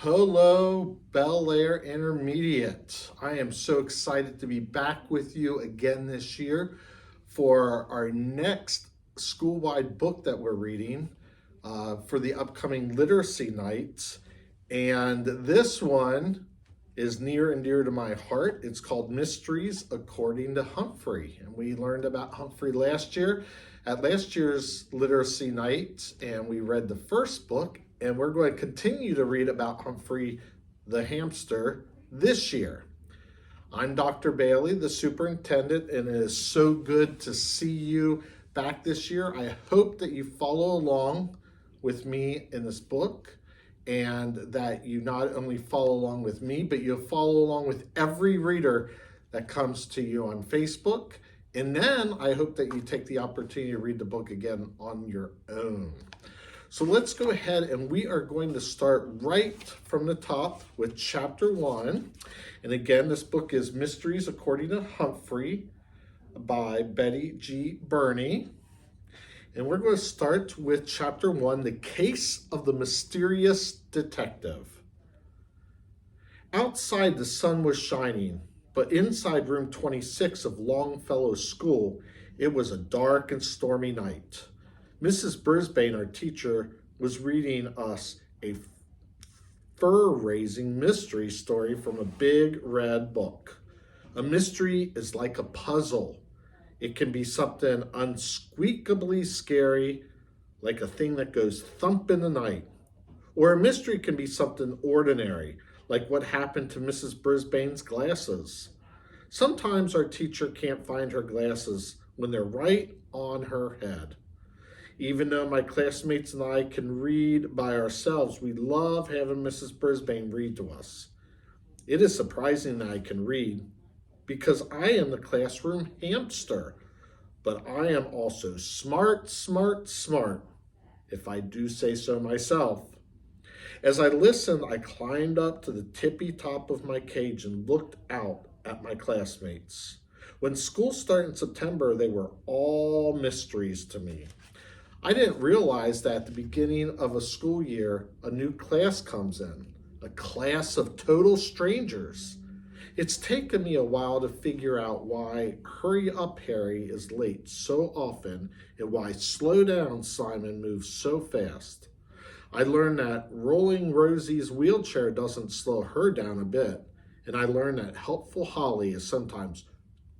Hello, Bel Air Intermediate. I am so excited to be back with you again this year for our next school-wide book that we're reading for the upcoming literacy nights. And this one is near and dear to my heart. It's called Mysteries According to Humphrey. And we learned about Humphrey last year at last year's literacy night, and we read the first book. And we're going to continue to read about Humphrey the hamster this year. I'm Dr. Bailey, the superintendent, and it is so good to see you back this year. I hope that you follow along with me in this book, and that you not only follow along with me, but you'll follow along with every reader that comes to you on Facebook. And then I hope that you take the opportunity to read the book again on your own. So let's go ahead, and we are going to start right from the top with chapter 1. And again, this book is Mysteries According to Humphrey by Betty G. Burney. And we're going to start with chapter 1, The Case of the Mysterious Detective. Outside, the sun was shining, but inside room 26 of Longfellow's school, it was a dark and stormy night. Mrs. Brisbane, our teacher, was reading us a fur-raising mystery story from a big red book. A mystery is like a puzzle. It can be something unsqueakably scary, like a thing that goes thump in the night. Or a mystery can be something ordinary, like what happened to Mrs. Brisbane's glasses. Sometimes our teacher can't find her glasses when they're right on her head. Even though my classmates and I can read by ourselves, we love having Mrs. Brisbane read to us. It is surprising that I can read because I am the classroom hamster, but I am also smart, if I do say so myself. As I listened, I climbed up to the tippy top of my cage and looked out at my classmates. When school started in September, they were all mysteries to me. I didn't realize that at the beginning of a school year, a new class comes in, a class of total strangers. It's taken me a while to figure out why Hurry Up Harry is late so often and why Slow Down Simon moves so fast. I learned that rolling Rosie's wheelchair doesn't slow her down a bit, and I learned that helpful Holly is sometimes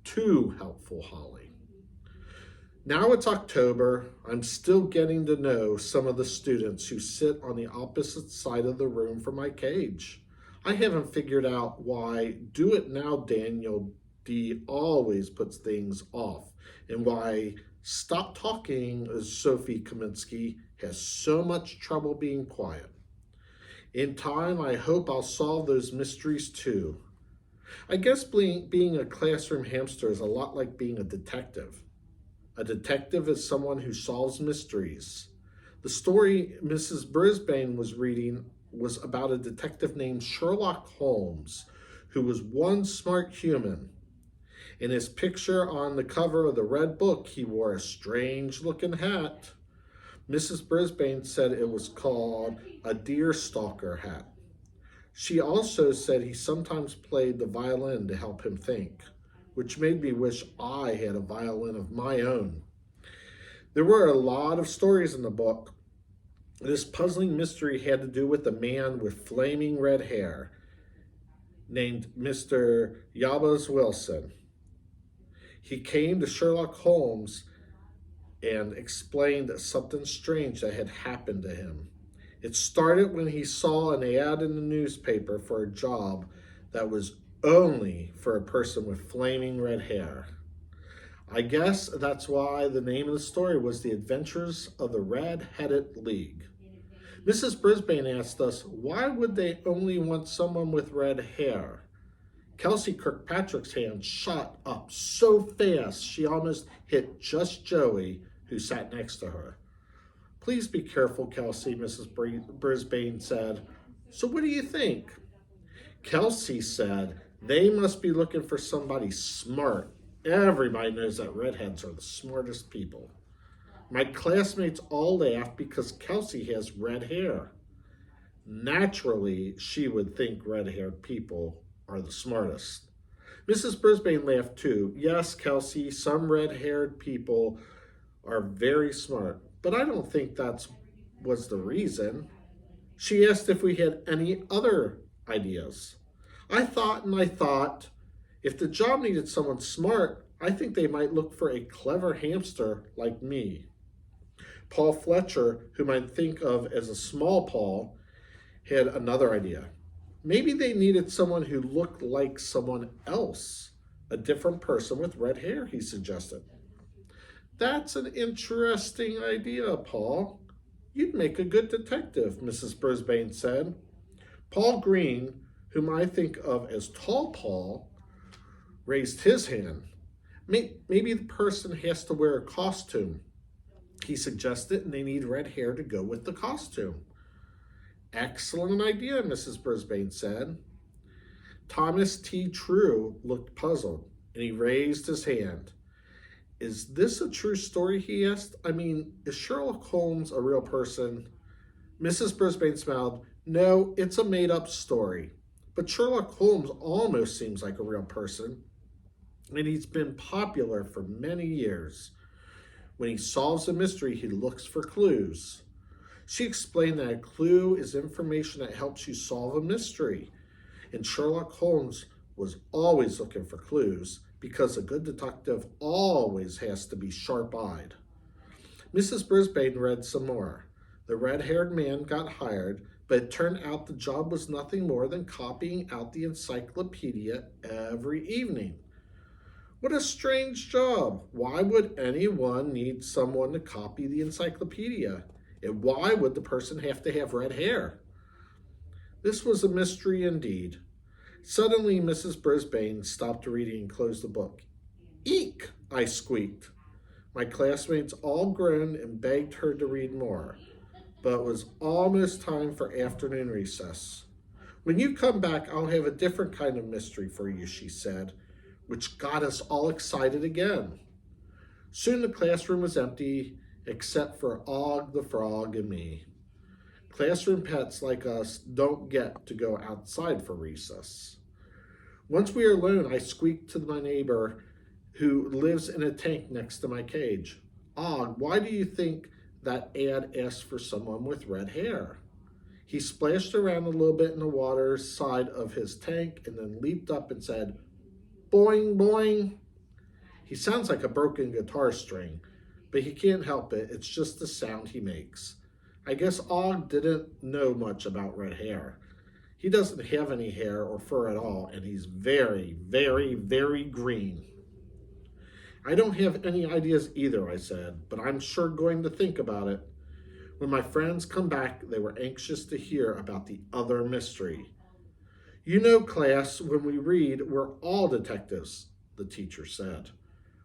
too helpful Holly. Now it's October. I'm still getting to know some of the students who sit on the opposite side of the room from my cage. I haven't figured out why Do It Now Daniel D always puts things off, and why Stop Talking Sophie Kaminsky has so much trouble being quiet. In time, I hope I'll solve those mysteries too. I guess being a classroom hamster is a lot like being a detective. A detective is someone who solves mysteries. The story Mrs. Brisbane was reading was about a detective named Sherlock Holmes, who was one smart human. In his picture on the cover of the red book, he wore a strange-looking hat. Mrs. Brisbane said it was called a deerstalker hat. She also said he sometimes played the violin to help him think, which made me wish I had a violin of my own. There were a lot of stories in the book. This puzzling mystery had to do with a man with flaming red hair named Mr. Yabas Wilson. He came to Sherlock Holmes and explained something strange that had happened to him. It started when he saw an ad in the newspaper for a job that was only for a person with flaming red hair. I guess that's why the name of the story was The Adventures of the Red-Headed League. Mrs. Brisbane asked us, why would they only want someone with red hair? Kelsey Kirkpatrick's hand shot up so fast she almost hit just Joey, who sat next to her. Please be careful, Kelsey, Mrs. Brisbane said. So what do you think? Kelsey said, they must be looking for somebody smart. Everybody knows that redheads are the smartest people. My classmates all laughed because Kelsey has red hair. Naturally, she would think red-haired people are the smartest. Mrs. Brisbane laughed too. Yes, Kelsey, some red-haired people are very smart, but I don't think that was the reason. She asked if we had any other ideas. I thought, if the job needed someone smart, I think they might look for a clever hamster like me. Paul Fletcher, whom I think of as a small Paul, had another idea. Maybe they needed someone who looked like someone else, a different person with red hair, he suggested. That's an interesting idea, Paul. You'd make a good detective, Mrs. Brisbane said. Paul Green, whom I think of as Tall Paul, raised his hand. Maybe the person has to wear a costume, he suggested, and they need red hair to go with the costume. Excellent idea, Mrs. Brisbane said. Thomas T. True looked puzzled, and he raised his hand. Is this a true story, he asked. I mean, is Sherlock Holmes a real person? Mrs. Brisbane smiled. No, it's a made-up story. But Sherlock Holmes almost seems like a real person, and he's been popular for many years. When he solves a mystery, he looks for clues. She explained that a clue is information that helps you solve a mystery, and Sherlock Holmes was always looking for clues because a good detective always has to be sharp-eyed. Mrs. Brisbane read some more. The red-haired man got hired, but it turned out the job was nothing more than copying out the encyclopedia every evening. What a strange job. Why would anyone need someone to copy the encyclopedia? And why would the person have to have red hair? This was a mystery indeed. Suddenly, Mrs. Brisbane stopped reading and closed the book. Eek! I squeaked. My classmates all groaned and begged her to read more, but it was almost time for afternoon recess. When you come back, I'll have a different kind of mystery for you, she said, which got us all excited again. Soon the classroom was empty, except for Og the Frog and me. Classroom pets like us don't get to go outside for recess. Once we were alone, I squeaked to my neighbor who lives in a tank next to my cage. Og, why do you think that ad asked for someone with red hair? He splashed around a little bit in the water side of his tank and then leaped up and said, boing, boing. He sounds like a broken guitar string, but he can't help it. It's just the sound he makes. I guess Og didn't know much about red hair. He doesn't have any hair or fur at all, and he's very, very, very green. I don't have any ideas either, I said, but I'm sure going to think about it. When my friends come back, they were anxious to hear about the other mystery. You know, class, when we read, we're all detectives, the teacher said.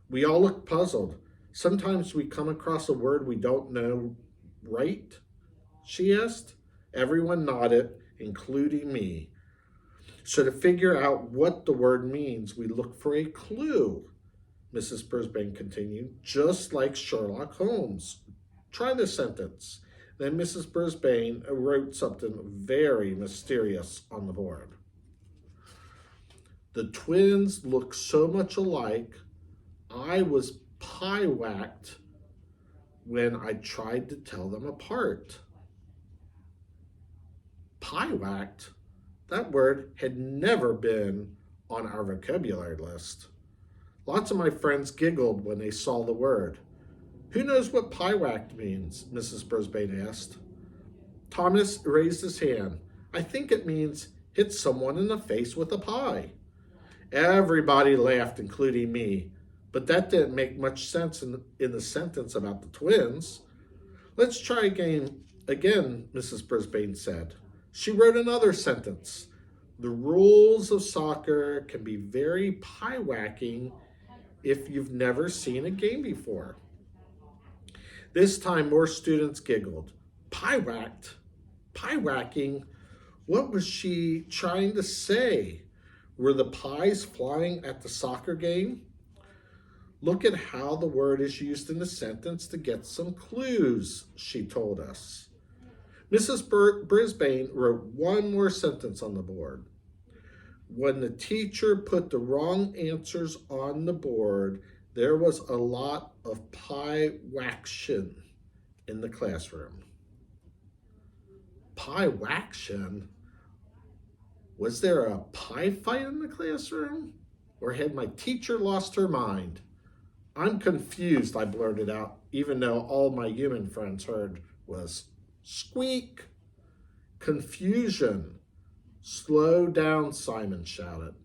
We all look puzzled. Sometimes we come across a word we don't know, right? She asked. Everyone nodded, including me. So to figure out what the word means, we look for a clue, Mrs. Brisbane continued, just like Sherlock Holmes. Try this sentence. Then Mrs. Brisbane wrote something very mysterious on the board. The twins look so much alike, I was pie-whacked when I tried to tell them apart. Pie-whacked? That word had never been on our vocabulary list. Lots of my friends giggled when they saw the word. Who knows what pie-whacked means? Mrs. Brisbane asked. Thomas raised his hand. I think it means hit someone in the face with a pie. Everybody laughed, including me, but that didn't make much sense in the sentence about the twins. Let's try again, Mrs. Brisbane said. She wrote another sentence. The rules of soccer can be very pie-whacking if you've never seen a game before. This time, more students giggled. Pie-whacked? Pie-whacking? What was she trying to say? Were the pies flying at the soccer game? Look at how the word is used in the sentence to get some clues, she told us. Mrs. Brisbane wrote one more sentence on the board. When the teacher put the wrong answers on the board, there was a lot of pie-waction in the classroom. Pie-waction? Was there a pie fight in the classroom? Or had my teacher lost her mind? I'm confused, I blurted out, even though all my human friends heard was squeak. Confusion. Slow down, Simon shouted.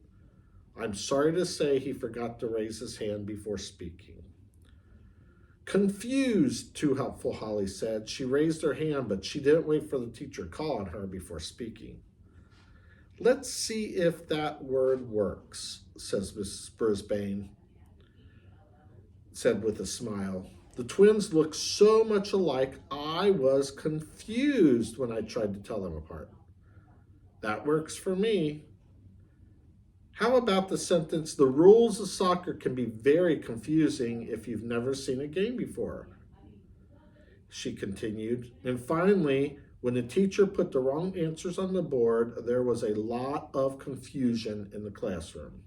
I'm sorry to say he forgot to raise his hand before speaking. Confused, Too Helpful Holly said. She raised her hand, but she didn't wait for the teacher to call on her before speaking. Let's see if that word works, says Mrs. Brisbane, said with a smile. The twins looked so much alike, I was confused when I tried to tell them apart. That works for me. How about the sentence, the rules of soccer can be very confusing if you've never seen a game before? She continued. And finally, when the teacher put the wrong answers on the board, there was a lot of confusion in the classroom.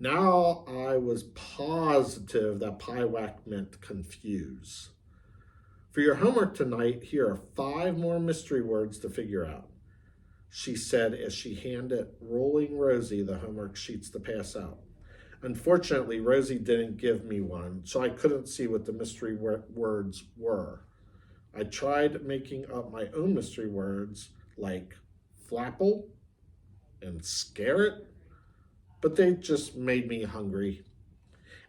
Now I was positive that pie-whack meant confuse. For your homework tonight, here are 5 more mystery words to figure out, she said as she handed Rolling Rosie the homework sheets to pass out. Unfortunately, Rosie didn't give me one, so I couldn't see what the mystery words were. I tried making up my own mystery words like flapple and scarret, but they just made me hungry.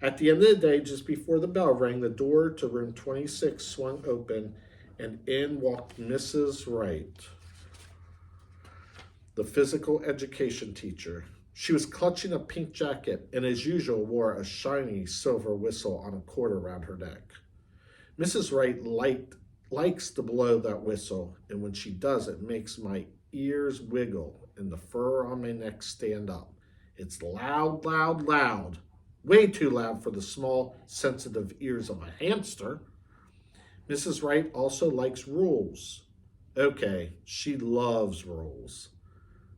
At the end of the day, just before the bell rang, the door to room 26 swung open, and in walked Mrs. Wright, the physical education teacher. She was clutching a pink jacket and, as usual, wore a shiny silver whistle on a cord around her neck. Mrs. Wright likes to blow that whistle, and when she does, it makes my ears wiggle and the fur on my neck stand up. It's loud, loud, loud. Way too loud for the small, sensitive ears of a hamster. Mrs. Wright also likes rules. Okay, she loves rules.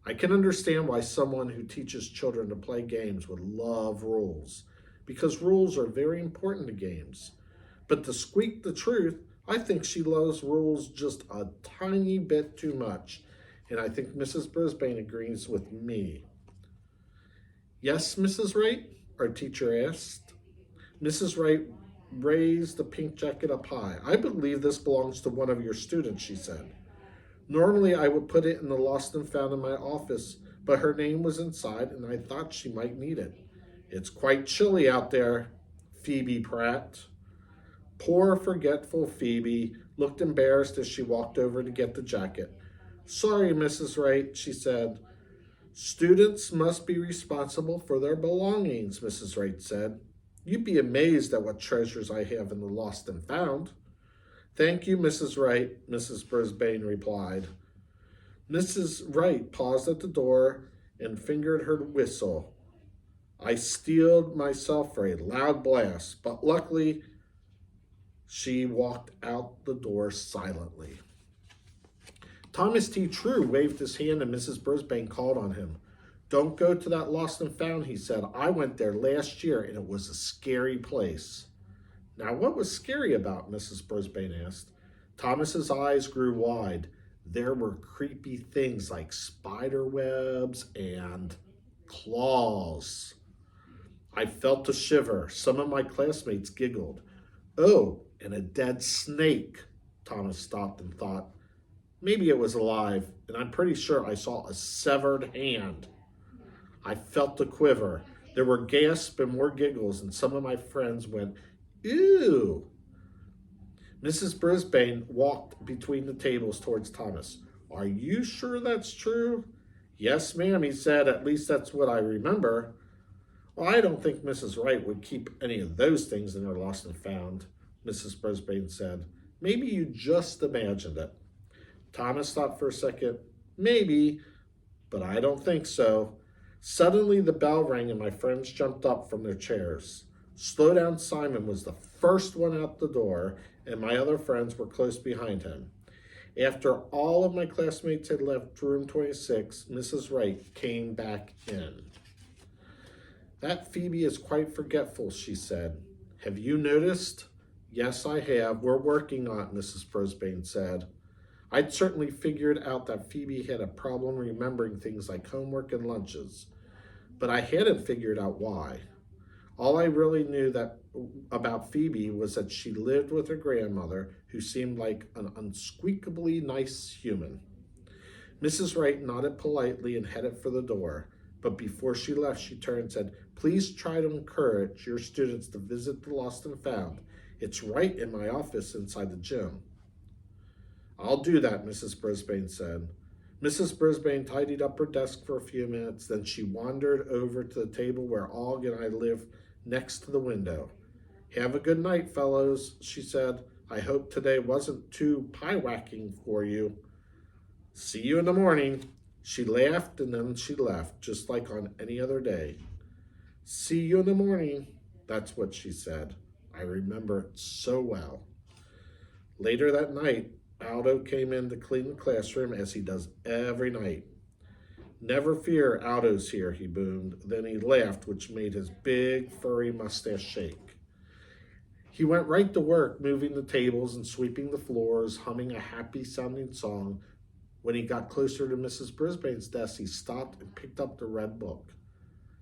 I can understand why someone who teaches children to play games would love rules, because rules are very important to games. But to squeak the truth, I think she loves rules just a tiny bit too much, and I think Mrs. Brisbane agrees with me. Yes, Mrs. Wright? Our teacher asked. Mrs. Wright raised the pink jacket up high. I believe this belongs to one of your students, she said. Normally I would put it in the lost and found in my office, but her name was inside and I thought she might need it. It's quite chilly out there, Phoebe Pratt. Poor forgetful Phoebe looked embarrassed as she walked over to get the jacket. Sorry, Mrs. Wright, she said. Students must be responsible for their belongings, Mrs. Wright said. You'd be amazed at what treasures I have in the lost and found. Thank you, Mrs. Wright, Mrs. Brisbane replied. Mrs. Wright paused at the door and fingered her whistle. I steeled myself for a loud blast, but luckily she walked out the door silently. Thomas T. True waved his hand and Mrs. Brisbane called on him. Don't go to that lost and found, he said. I went there last year and it was a scary place. Now, what was scary about, Mrs. Brisbane asked. Thomas's eyes grew wide. There were creepy things like spider webs and claws. I felt a shiver. Some of my classmates giggled. Oh, and a dead snake. Thomas stopped and thought. Maybe it was alive, and I'm pretty sure I saw a severed hand. I felt a quiver. There were gasps and more giggles, and some of my friends went, ew. Mrs. Brisbane walked between the tables towards Thomas. Are you sure that's true? Yes, ma'am, he said. At least that's what I remember. Well, I don't think Mrs. Wright would keep any of those things in her lost and found, Mrs. Brisbane said. Maybe you just imagined it. Thomas thought for a second. Maybe, but I don't think so. Suddenly the bell rang and my friends jumped up from their chairs. Slow Down Simon was the first one out the door, and my other friends were close behind him. After all of my classmates had left room 26, Mrs. Wright came back in. "That Phoebe is quite forgetful," she said. "Have you noticed?" "Yes, I have. We're working on it," Mrs. Brisbane said. I'd certainly figured out that Phoebe had a problem remembering things like homework and lunches, but I hadn't figured out why. All I really knew about Phoebe was that she lived with her grandmother, who seemed like an unsqueakably nice human. Mrs. Wright nodded politely and headed for the door, but before she left, she turned and said, "Please try to encourage your students to visit the Lost and Found. It's right in my office inside the gym." "I'll do that," Mrs. Brisbane said. Mrs. Brisbane tidied up her desk for a few minutes, then she wandered over to the table where Og and I lived next to the window. "Have a good night, fellows," she said. "I hope today wasn't too pie-whacking for you. See you in the morning." She laughed and then she left, just like on any other day. "See you in the morning." That's what she said. I remember it so well. Later that night, Aldo came in to clean the classroom as he does every night. "Never fear, Aldo's here," he boomed. Then he laughed, which made his big furry mustache shake. He went right to work, moving the tables and sweeping the floors, humming a happy-sounding song. When he got closer to Mrs. Brisbane's desk, he stopped and picked up the red book.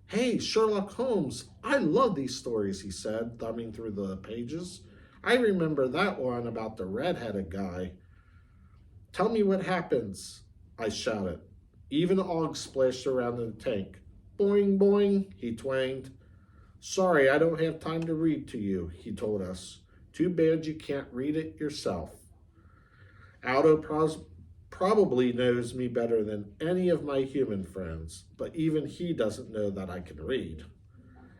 "Hey, Sherlock Holmes, I love these stories," he said, thumbing through the pages. "I remember that one about the red-headed guy." "Tell me what happens," I shouted. Even Og splashed around in the tank. "Boing, boing," he twanged. "Sorry, I don't have time to read to you," he told us. "Too bad you can't read it yourself." Aldo probably knows me better than any of my human friends, but even he doesn't know that I can read.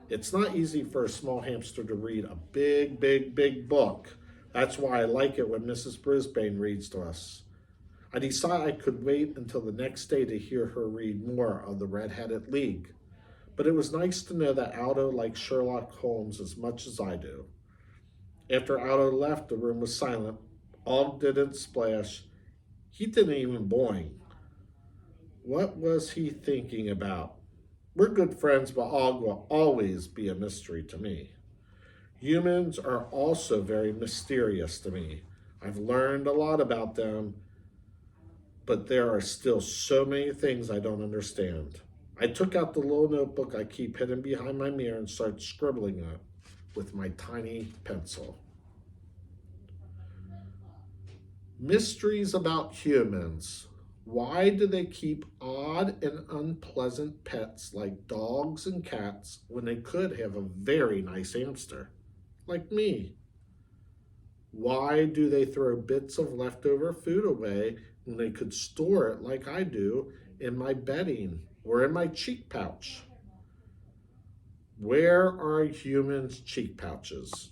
It's not easy for a small hamster to read a big, big, big book. That's why I like it when Mrs. Brisbane reads to us. I decided I could wait until the next day to hear her read more of the Red-Headed League. But it was nice to know that Aldo likes Sherlock Holmes as much as I do. After Aldo left, the room was silent. Og didn't splash. He didn't even boing. What was he thinking about? We're good friends, but Og will always be a mystery to me. Humans are also very mysterious to me. I've learned a lot about them, but there are still so many things I don't understand. I took out the little notebook I keep hidden behind my mirror and started scribbling on it with my tiny pencil. Mysteries about humans. Why do they keep odd and unpleasant pets like dogs and cats when they could have a very nice hamster, like me? Why do they throw bits of leftover food away when they could store it like I do in my bedding or in my cheek pouch? Where are humans' cheek pouches?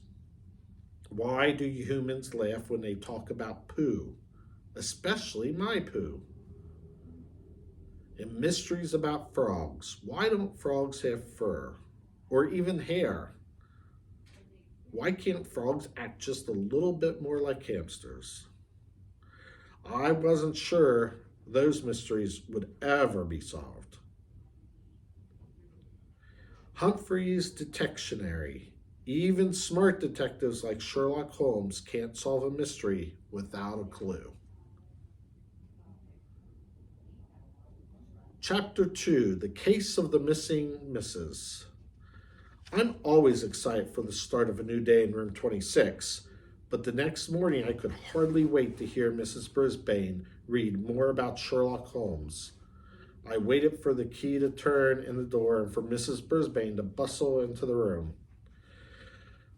Why do humans laugh when they talk about poo, especially my poo? And mysteries about frogs. Why don't frogs have fur or even hair? Why can't frogs act just a little bit more like hamsters? I wasn't sure those mysteries would ever be solved. Humphrey's Detectionary. Even smart detectives like Sherlock Holmes can't solve a mystery without a clue. Chapter 2, The Case of the Missing Misses. I'm always excited for the start of a new day in room 26, but the next morning I could hardly wait to hear Mrs. Brisbane read more about Sherlock Holmes. I waited for the key to turn in the door and for Mrs. Brisbane to bustle into the room.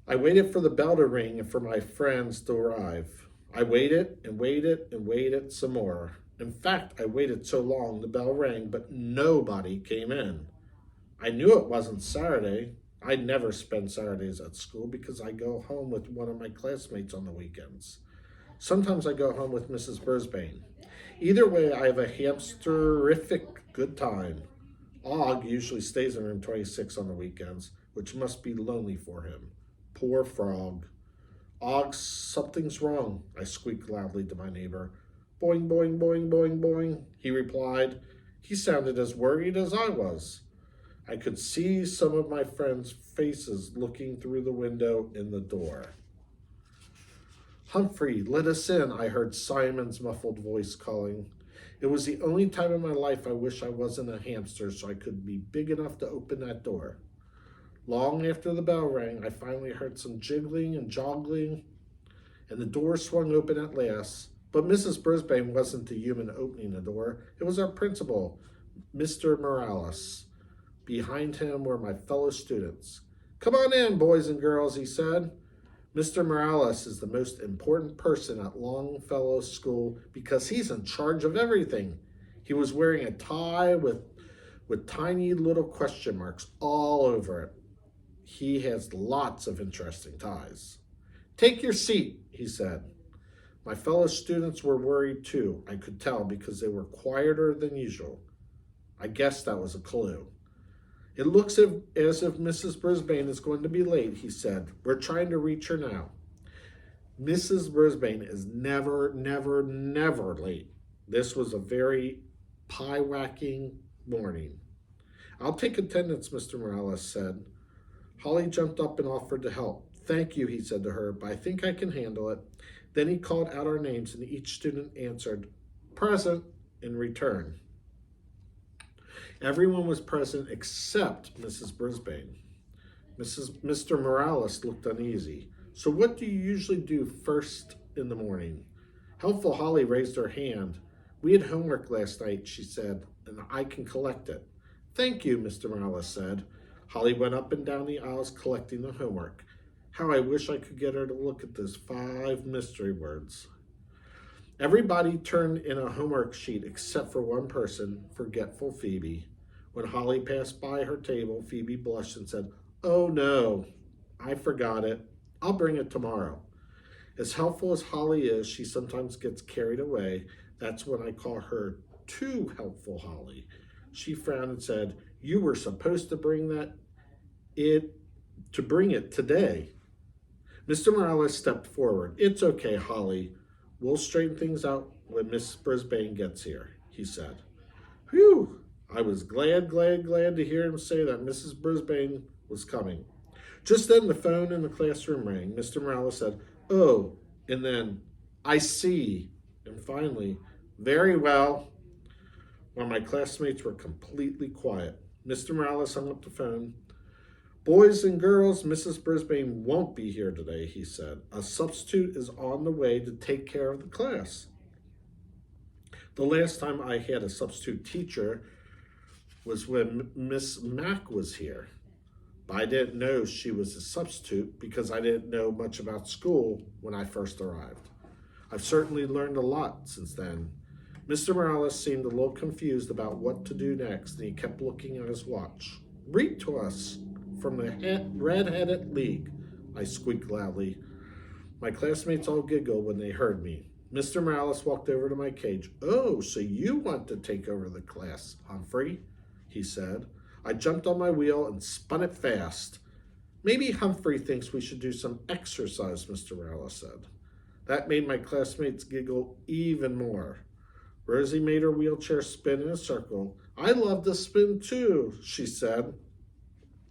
I waited for the bell to ring and for my friends to arrive. I waited and waited and waited some more. In fact, I waited so long the bell rang, but nobody came in. I knew it wasn't Saturday. I never spend Saturdays at school because I go home with one of my classmates on the weekends. Sometimes I go home with Mrs. Brisbane. Either way, I have a hamsterific good time. Og usually stays in room 26 on the weekends, which must be lonely for him. Poor frog. Og, something's wrong, I squeaked loudly to my neighbor. Boing, boing, boing, boing, boing, he replied. He sounded as worried as I was. I could see some of my friends' faces looking through the window in the door. Humphrey, let us in, I heard Simon's muffled voice calling. It was the only time in my life I wish I wasn't a hamster so I could be big enough to open that door. Long after the bell rang, I finally heard some jiggling and joggling, and the door swung open at last. But Mrs. Brisbane wasn't the human opening the door. It was our principal, Mr. Morales. Behind him were my fellow students. Come on in, boys and girls, he said. Mr. Morales is the most important person at Longfellow School because he's in charge of everything. He was wearing a tie with tiny little question marks all over it. He has lots of interesting ties. Take your seat, he said. My fellow students were worried too, I could tell, because they were quieter than usual. I guess that was a clue. It looks as if Mrs. Brisbane is going to be late, he said. We're trying to reach her now. Mrs. Brisbane is never, never, never late. This was a very pie-whacking morning. I'll take attendance, Mr. Morales said. Holly jumped up and offered to help. Thank you, he said to her, but I think I can handle it. Then he called out our names, and each student answered, present, in return. Everyone was present except Mrs. Brisbane. Mr. Morales looked uneasy. So what do you usually do first in the morning? Helpful Holly raised her hand. We had homework last night, she said, and I can collect it. Thank you, Mr. Morales said. Holly went up and down the aisles collecting the homework. How I wish I could get her to look at those 5 mystery words. Everybody turned in a homework sheet except for one person, forgetful Phoebe. When Holly passed by her table, Phoebe blushed and said, Oh no, I forgot it. I'll bring it tomorrow. As helpful as Holly is, she sometimes gets carried away. That's when I call her too helpful Holly. She frowned and said, You were supposed to bring it today. Mr. Morales stepped forward. It's okay, Holly. We'll straighten things out when Miss Brisbane gets here, he said. Whew! I was glad to hear him say that Mrs. Brisbane was coming. Just then the phone in the classroom rang. Mr. Morales said, Oh, and then, I see. And finally, very well, when my classmates were completely quiet. Mr. Morales hung up the phone. Boys and girls, Mrs. Brisbane won't be here today, he said. A substitute is on the way to take care of the class. The last time I had a substitute teacher was when Miss Mack was here. But I didn't know she was a substitute because I didn't know much about school when I first arrived. I've certainly learned a lot since then. Mr. Morales seemed a little confused about what to do next, and he kept looking at his watch. Read to us from the Red-Headed League, I squeaked loudly. My classmates all giggled when they heard me. Mr. Morales walked over to my cage. Oh, so you want to take over the class, Humphrey, he said. I jumped on my wheel and spun it fast. Maybe Humphrey thinks we should do some exercise, Mr. Morales said. That made my classmates giggle even more. Rosie made her wheelchair spin in a circle. I love to spin too, she said,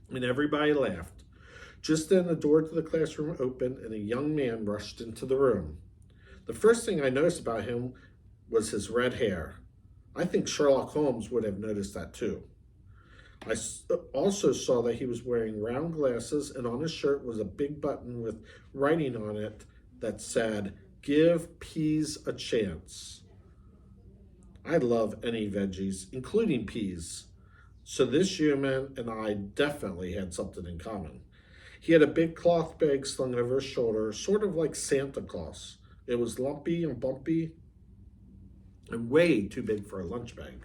and everybody laughed. Just then the door to the classroom opened and a young man rushed into the room. The first thing I noticed about him was his red hair. I think Sherlock Holmes would have noticed that too. I also saw that he was wearing round glasses, and on his shirt was a big button with writing on it that said, Give peas a chance. I love any veggies, including peas. So this human and I definitely had something in common. He had a big cloth bag slung over his shoulder, sort of like Santa Claus. It was lumpy and bumpy and way too big for a lunch bag.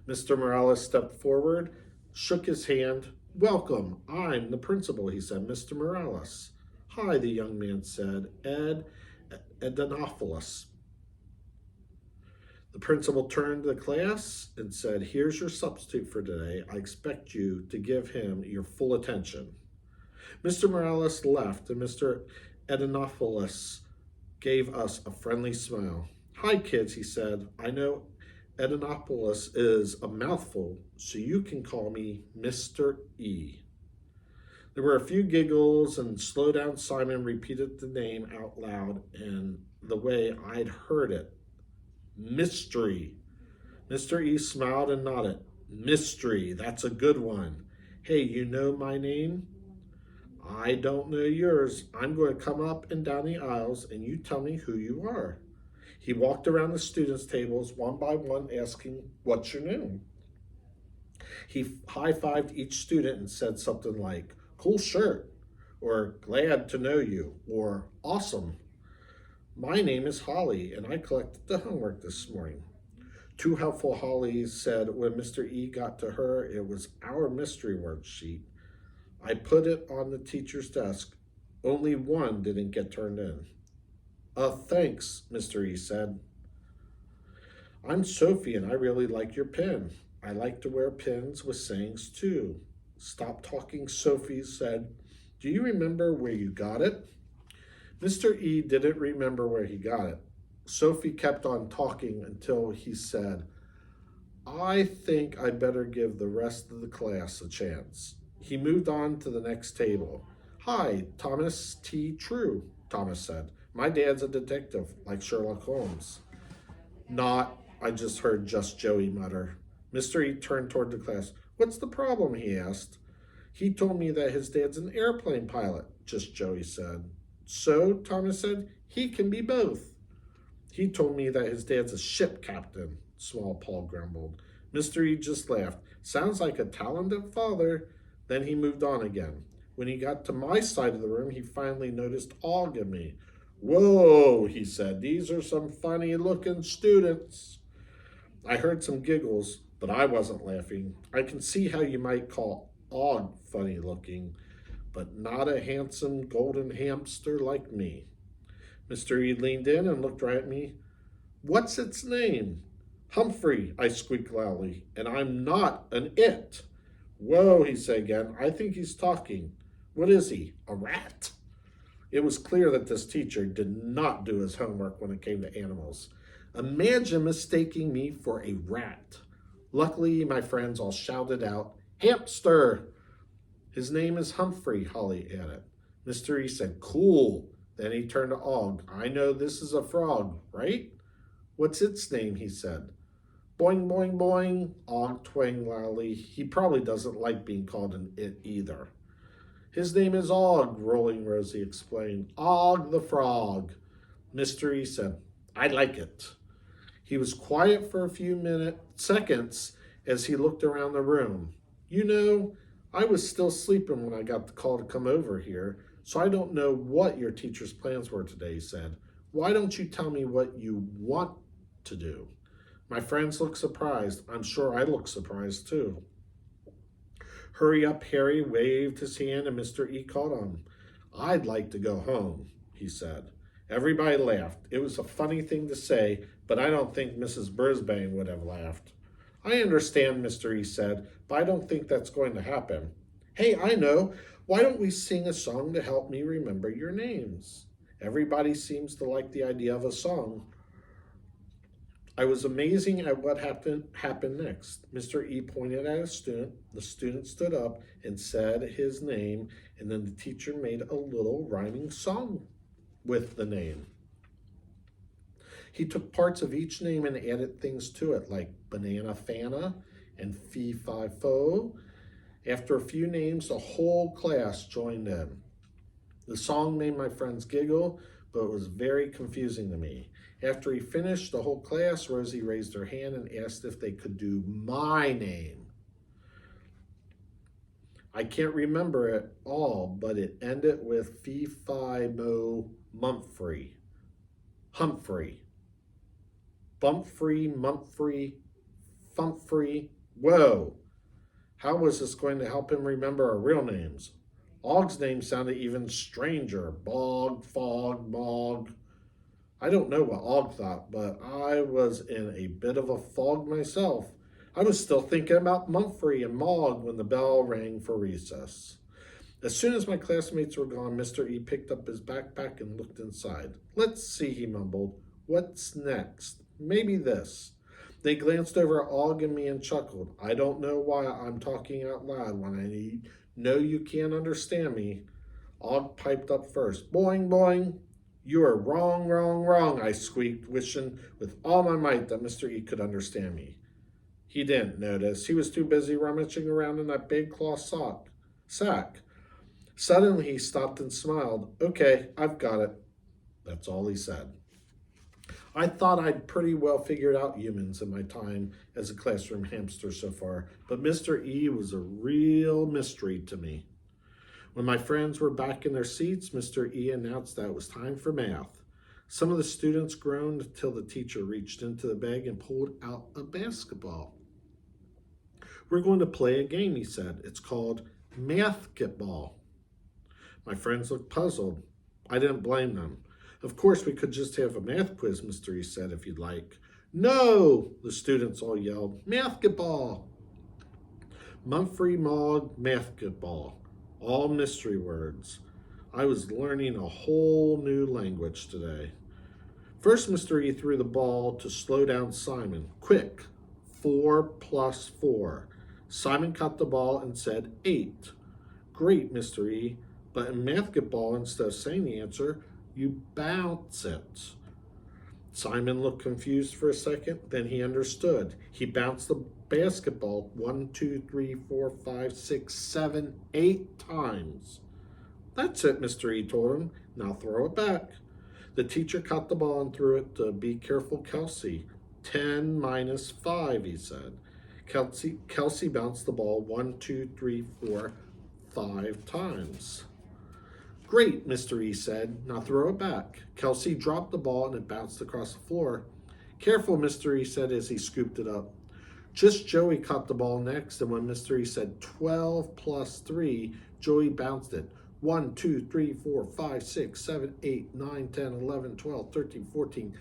Mr. Morales stepped forward, shook his hand. Welcome, I'm the principal, he said. Mr. Morales. Hi, the young man said. Ed Adenopoulos. The principal turned to the class and said, Here's your substitute for today. I expect you to give him your full attention. Mr. Morales left, and Mr. Adenopoulos gave us a friendly smile. Hi, kids, he said. I know Edinopolis is a mouthful, so you can call me Mr. E. There were a few giggles, and Slow Down Simon repeated the name out loud in the way I'd heard it. Mystery. Mr. E smiled and nodded. Mystery, that's a good one. Hey, you know my name? I don't know yours. I'm going to come up and down the aisles, and you tell me who you are. He walked around the students' tables one by one, asking, What's your name? He high fived each student and said something like, Cool shirt, or Glad to know you, or Awesome. My name is Holly, and I collected the homework this morning. Two helpful Hollies said when Mr. E got to her, it was our mystery word sheet. I put it on the teacher's desk. Only one didn't get turned in. Thanks, Mr. E said. I'm Sophie, and I really like your pen. I like to wear pins with sayings, too. Stop talking, Sophie said. Do you remember where you got it? Mr. E didn't remember where he got it. Sophie kept on talking until he said, I think I better give the rest of the class a chance. He moved on to the next table. Hi, Thomas T. True, Thomas said. My dad's a detective, like Sherlock Holmes. Not, I just heard Just Joey mutter. Mr. E turned toward the class. What's the problem, he asked. He told me that his dad's an airplane pilot, Just Joey said. So, Thomas said, he can be both. He told me that his dad's a ship captain, Small Paul grumbled. Mr. E just laughed. Sounds like a talented father. Then he moved on again. When he got to my side of the room, he finally noticed Og and me. Whoa, he said, these are some funny-looking students. I heard some giggles, but I wasn't laughing. I can see how you might call Og funny-looking, but not a handsome golden hamster like me. Mr. E leaned in and looked right at me. What's its name? Humphrey, I squeaked loudly, and I'm not an it. Whoa, he said again. I think he's talking. What is he, a rat? It was clear that this teacher did not do his homework when it came to animals. Imagine mistaking me for a rat. Luckily, my friends all shouted out, Hamster! His name is Humphrey, Holly added. Mr. E said, Cool. Then he turned to Og. I know this is a frog, right? What's its name, he said. Boing, boing, boing, Og twanged loudly. He probably doesn't like being called an it either. His name is Og, Rolling Rosie explained. Og the frog. Mr. E said, I like it. He was quiet for a few seconds as he looked around the room. You know, I was still sleeping when I got the call to come over here, so I don't know what your teacher's plans were today, he said. Why don't you tell me what you want to do? My friends looked surprised. I'm sure I look surprised too. Hurry up, Harry waved his hand and Mr. E called him. I'd like to go home, he said. Everybody laughed. It was a funny thing to say, but I don't think Mrs. Brisbane would have laughed. I understand, Mr. E said, but I don't think that's going to happen. Hey, I know. Why don't we sing a song to help me remember your names? Everybody seems to like the idea of a song. I was amazing at what happened next. Mr. E pointed at a student. The student stood up and said his name, and then the teacher made a little rhyming song with the name. He took parts of each name and added things to it, like Banana Fana and Fee Fi Fo. After a few names, the whole class joined in. The song made my friends giggle, but it was very confusing to me. After he finished, the whole class, Rosie raised her hand and asked if they could do my name. I can't remember it all, but it ended with Fee Fi Mo Mumphrey. Humphrey. Bumphrey, Mumphrey, Fumphrey. Whoa! How was this going to help him remember our real names? Og's name sounded even stranger. Bog, Fog, Mog. I don't know what Og thought, but I was in a bit of a fog myself. I was still thinking about Mumphrey and Mog when the bell rang for recess. As soon as my classmates were gone, Mr. E picked up his backpack and looked inside. Let's see, he mumbled. What's next? Maybe this. They glanced over at Og and me and chuckled. I don't know why I'm talking out loud when I know you can't understand me. Og piped up first. Boing, boing. You are wrong, wrong, wrong, I squeaked, wishing with all my might that Mr. E could understand me. He didn't notice. He was too busy rummaging around in that big cloth sack. Suddenly he stopped and smiled. Okay, I've got it. That's all he said. I thought I'd pretty well figured out humans in my time as a classroom hamster so far, but Mr. E was a real mystery to me. When my friends were back in their seats, Mr. E announced that it was time for math. Some of the students groaned until the teacher reached into the bag and pulled out a basketball. We're going to play a game, he said. It's called Mathketball. My friends looked puzzled. I didn't blame them. Of course, we could just have a math quiz, Mr. E said, if you'd like. No, the students all yelled. Mathketball. Humphrey mauled mathketball. All mystery words. I was learning a whole new language today. First, Mr. E threw the ball to slow down Simon. Quick, 4 plus 4. Simon caught the ball and said 8. Great, Mr. E. But in mathketball, instead of saying the answer, you bounce it. Simon looked confused for a second, then he understood. He bounced the basketball 1, 2, 3, 4, 5, 6, 7, 8 times. That's it, Mr. E told him. Now throw it back. The teacher caught the ball and threw it to Be Careful, Kelsey. 10 minus 5, he said. Kelsey bounced the ball 1, 2, 3, 4, 5 times. Great, Mr. E said. Now throw it back. Kelsey dropped the ball and it bounced across the floor. Careful, Mr. E said as he scooped it up. Just Joey caught the ball next, and when Mr. E said 12 plus 3, Joey bounced it. 1, 2, 3, 4, 5, 6, 7, 8, 9, 10, 11, 12, 13, 14,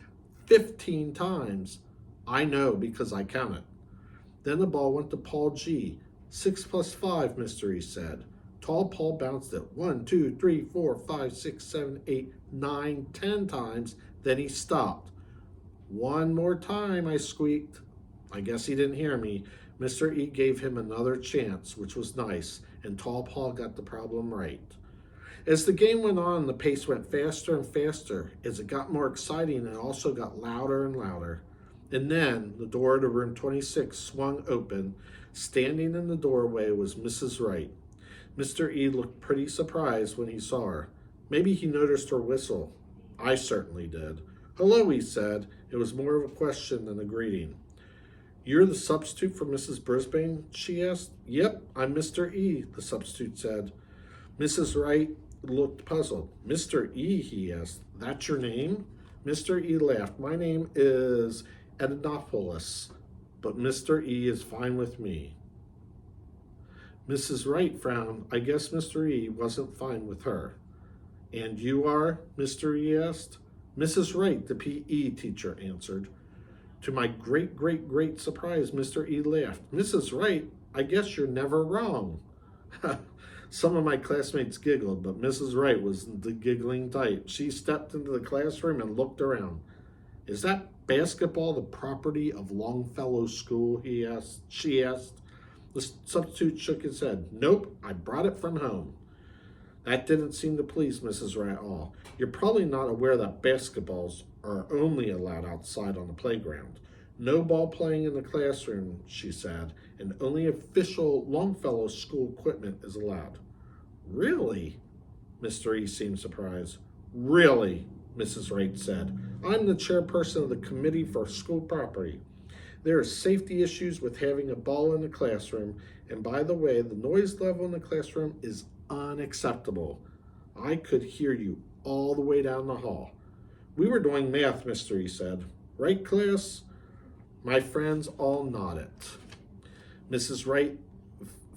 15 times. I know because I counted. Then the ball went to Paul G. 6 plus 5, Mr. E said. Tall Paul bounced it 1, 2, 3, 4, 5, 6, 7, 8, 9, 10 times. Then he stopped. One more time, I squeaked. I guess he didn't hear me. Mr. E gave him another chance, which was nice, and Tall Paul got the problem right. As the game went on, the pace went faster and faster. As it got more exciting, it also got louder and louder. And then the door to room 26 swung open. Standing in the doorway was Mrs. Wright. Mr. E looked pretty surprised when he saw her. Maybe he noticed her whistle. I certainly did. Hello, he said. It was more of a question than a greeting. You're the substitute for Mrs. Brisbane? She asked. Yep, I'm Mr. E, the substitute said. Mrs. Wright looked puzzled. Mr. E, he asked. That's your name? Mr. E laughed. My name is Ednopoulos, but Mr. E is fine with me. Mrs. Wright frowned. I guess Mr. E wasn't fine with her. And you are? Mr. E asked. Mrs. Wright, the PE teacher answered. To my great surprise, Mr. E laughed. Mrs. Wright, I guess you're never wrong. Some of my classmates giggled, but Mrs. Wright was the giggling type. She stepped into the classroom and looked around. Is that basketball the property of Longfellow School? She asked. The substitute shook his head. Nope, I brought it from home. That didn't seem to please Mrs. Wright at all. You're probably not aware that basketballs are only allowed outside on the playground. No ball playing in the classroom, she said, and only official Longfellow School equipment is allowed. Really? Mr. E seemed surprised. Really, Mrs. Wright said. I'm the chairperson of the Committee for School Property. There are safety issues with having a ball in the classroom, and by the way, the noise level in the classroom is unacceptable. I could hear you all the way down the hall. We were doing math, Mr. E said. Right, class? My friends all nodded. Mrs. Wright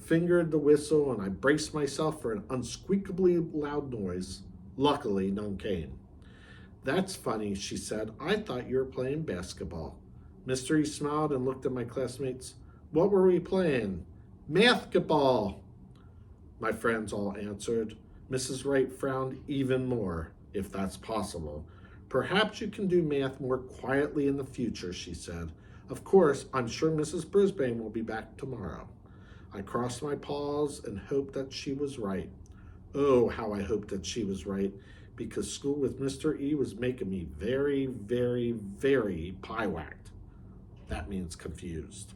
fingered the whistle, and I braced myself for an unsqueakably loud noise. Luckily, none came. That's funny, she said. I thought you were playing basketball. Mr. E smiled and looked at my classmates. What were we playing? Mathketball, my friends all answered. Mrs. Wright frowned even more, if that's possible. Perhaps you can do math more quietly in the future, she said. Of course, I'm sure Mrs. Brisbane will be back tomorrow. I crossed my paws and hoped that she was right. Oh, how I hoped that she was right, because school with Mr. E was making me very, very, very pie-whacked. That means confused.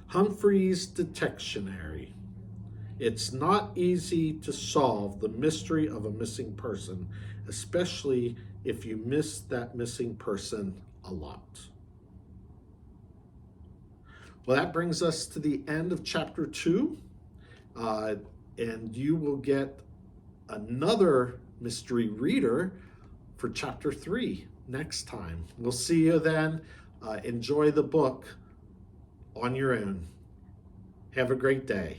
Humphrey's Detectionary. It's not easy to solve the mystery of a missing person, especially if you miss that missing person a lot. Well, that brings us to the end of chapter 2, and you will get another mystery reader for chapter 3 next time. We'll see you then. Enjoy the book on your own. Have a great day.